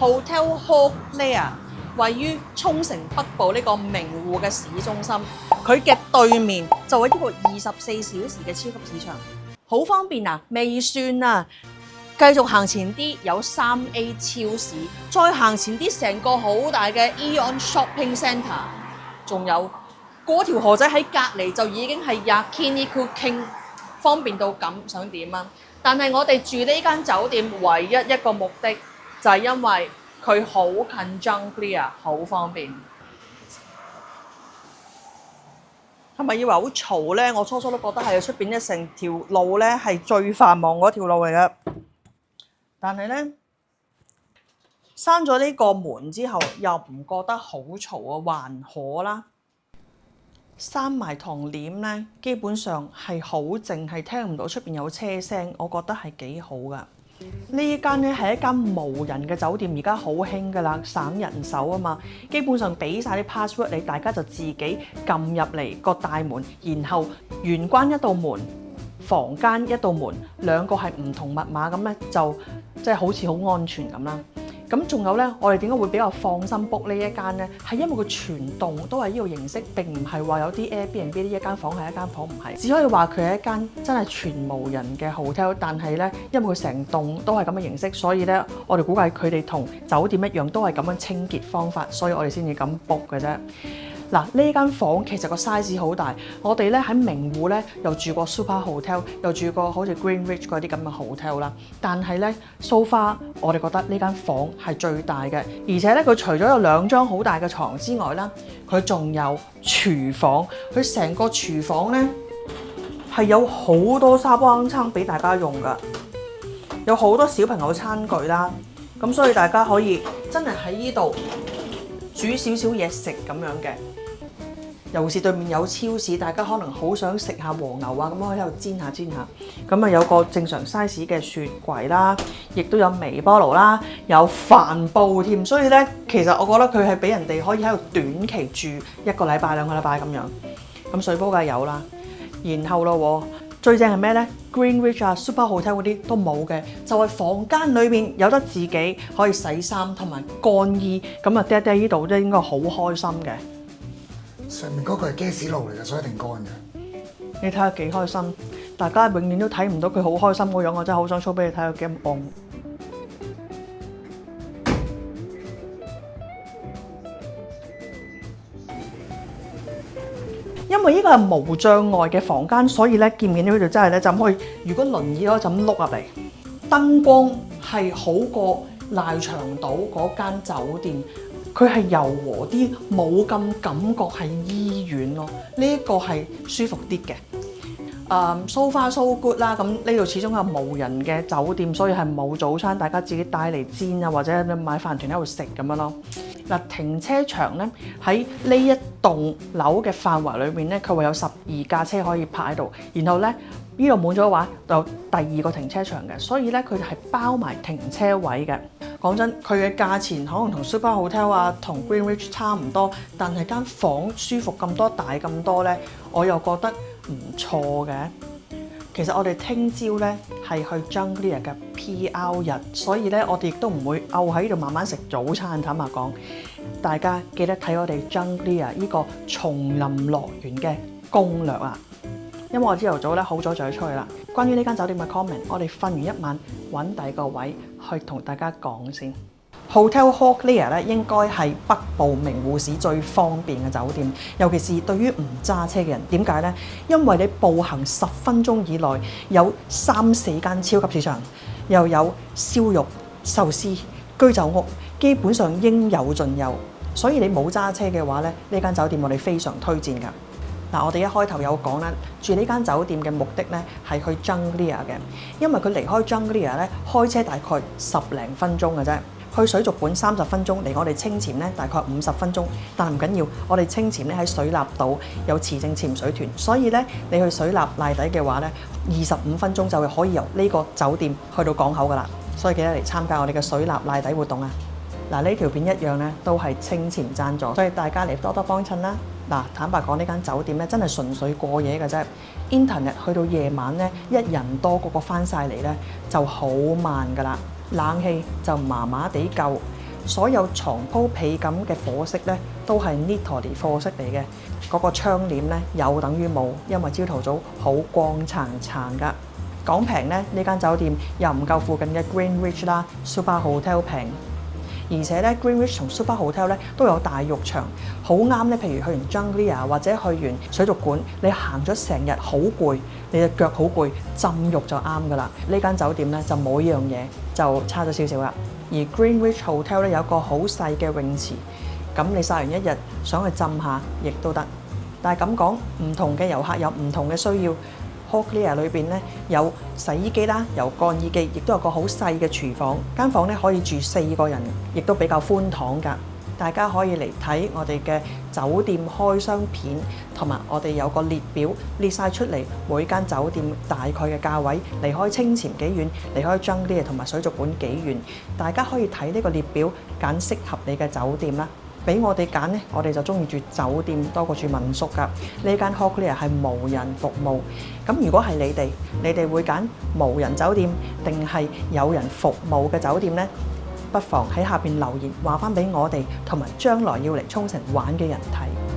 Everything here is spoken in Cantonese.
Hotel Hawk Lair 位於沖繩北部呢個名護嘅市中心，佢嘅對面就係一個24小時嘅超級市場，好方便啊！未算啊，繼續行前啲有3A 超市，再行前啲成個好大嘅 Eon Shopping Centre， 仲有嗰條河仔喺隔離就已經係 Yakiniku King， 方便到咁，想點啊？但係我哋住呢間酒店唯一一個目的就係因為佢好近 Junglear， 好方便。係咪以為好嘈呢？我初初都覺得係出邊一成條路呢係最繁忙嗰條路嚟嘅。但係呢，閂咗呢個門之後，又唔覺得好嘈啊，還可啦。閂埋堂簾呢，基本上係好靜，係聽唔到出邊有車聲，我覺得係幾好噶。呢間呢係一間無人嘅酒店，而家好興噶啦，省人手啊嘛。基本上俾晒啲 password 你，大家就自己撳入嚟個大門，然後玄關一道門，房間一道門，兩個係唔同密碼咁咧，就即係好似好安全咁啦。咁仲有呢，我哋點解會比較放心 book 呢一間呢？係因為佢全棟都係呢個形式，並唔係話有啲 Airbnb 呢一間房係一間房，唔係，只可以話佢係一間真係全無人嘅 hotel。但係呢，因為佢成棟都係咁嘅形式，所以呢，我哋估計佢哋同酒店一樣都係咁樣清潔方法，所以我哋先至咁 book 嘅啫。嗱，呢間房其實個 size 好大，我哋咧喺名護咧又住過 Super Hotel， 又住過好似 Greenwich 嗰啲咁嘅 hotel 啦。但係咧 so far 我哋覺得呢間房係最大嘅，而且咧佢除咗有2張好大嘅床之外啦，佢仲有廚房，佢成個廚房咧係有好多沙煲罌罉俾大家用㗎，有好多小朋友餐具啦，咁所以大家可以真係喺呢度煮少少嘢食咁樣嘅。尤其是對面有超市，大家可能好想食下和牛啊，咁可以喺度煎下。咁啊有個正常 size 嘅雪櫃啦，亦都有微波爐啦，有帆布添。所以咧，其實我覺得佢係俾人哋可以喺度短期住1個禮拜、2個禮拜咁樣。咁水煲梗係有啦。然後咯，最正係咩咧 ？Greenwich 啊、Super Hotel 嗰啲都冇嘅，就係房間裏面有得自己可以洗衫同埋乾衣。咁啊，爹哋呢度都應該好開心嘅。上面嗰個係 gas 爐嚟嘅，所以一定乾嘅。你睇下幾開心，大家永遠都睇唔到佢好開心個樣，我真係好想 show 俾你睇，有幾咁戇。因為呢個係無障礙嘅房間，所以咧見唔見到呢度真係咧就可以，如果輪椅咧就咁碌入嚟，燈光係好過賴長島嗰間酒店。佢係柔和啲，冇咁感覺係醫院咯。呢一個係舒服啲嘅。So far so good 啦。咁呢度始終係無人嘅酒店，所以係冇早餐，大家自己帶嚟煎啊，或者買飯團喺度食咁樣咯。嗱，停車場咧喺呢一棟樓嘅範圍裏面咧，佢會有12架車可以泊喺度。然後咧呢度滿咗嘅話，就有第2個停車場嘅，所以咧佢哋係包埋停車位嘅。講真，佢嘅價錢可能同 Super Hotel 啊、同 Greenwich 差唔多，但係間房舒服咁多、大咁多咧，我又覺得唔錯嘅。其實我哋聽朝咧係去 Junglear 嘅 PR 日，所以咧我哋亦都唔會漚喺呢度慢慢食早餐。坦白講，大家記得睇我哋 Junglear 呢個叢林樂園嘅攻略啊！因為我朝頭早咧好早就要出去啦。關於呢間酒店嘅 comment， 我哋瞓完一晚揾第二個位去同大家講先。Hotel Hawk Lair 咧應該係北部名護市最方便嘅酒店，尤其是對於唔揸車嘅人。點解呢？因為你步行10分鐘以內有3-4間超級市場，又有燒肉、壽司、居酒屋，基本上應有盡有。所以你冇揸車嘅話咧，呢間酒店我哋非常推薦㗎。嗱，我哋一開頭有講啦，住呢間酒店嘅目的咧係去 Junglear 嘅，因為佢離開 Junglear 咧開車大概10零分鐘嘅啫。去水族館30分鐘，離我哋清潛咧大概50分鐘，但唔緊要，我哋清潛咧喺水立島有持證潛水團，所以咧你去水立賴底嘅話咧，25分鐘就可以由呢個酒店去到港口噶啦，所以記得嚟參加我哋嘅水立賴底活動啊！嗱，呢條片一樣咧都係清潛贊助，所以大家嚟多多幫襯啦！嗱，坦白講呢間酒店咧真係純粹過夜嘅啫 ，Internet 去到夜晚咧一人多個翻晒嚟咧就好慢噶啦。冷氣就麻麻地夠，所有床鋪被冚嘅火色咧都係 Nittoli 貨色嚟嘅。嗰個窗簾咧有等於冇，因為朝頭早好光燦燦㗎。講平咧，呢間酒店又唔夠附近嘅 Greenwich 啦、Super Hotel 平。而且咧 Greenwich 同 Super Hotel 咧都有大浴場，好啱咧。譬如去完 Junglia 或者去完水族館，你行咗成日好攰，你隻腳好攰，浸浴就啱㗎啦。呢間酒店咧就冇呢樣嘢，就差咗少少啦。而 Greenwich Hotel 咧有個好細嘅泳池，咁你曬完一日想去浸下，亦都得。但係咁講，唔同嘅遊客有唔同嘅需要。Hocklear 裏邊咧有洗衣機啦，有乾衣機，亦都有個好細嘅廚房。間房咧可以住4個人，亦都比較寬敞㗎。大家可以嚟睇我哋嘅酒店開箱片，同埋我哋有個列表列晒出嚟，每間酒店大概嘅價位，離開清泉幾遠，離開 Junglia 同埋水族館幾遠。大家可以睇呢個列表，揀適合你嘅酒店啦。俾我哋揀呢，我哋就中意住酒店多過住民宿㗎。呢間 Hocklear 係無人服務。咁如果係你哋會揀無人酒店定係有人服務嘅酒店呢？不妨喺下邊留言話翻俾我哋，同埋將來要嚟沖繩玩嘅人睇。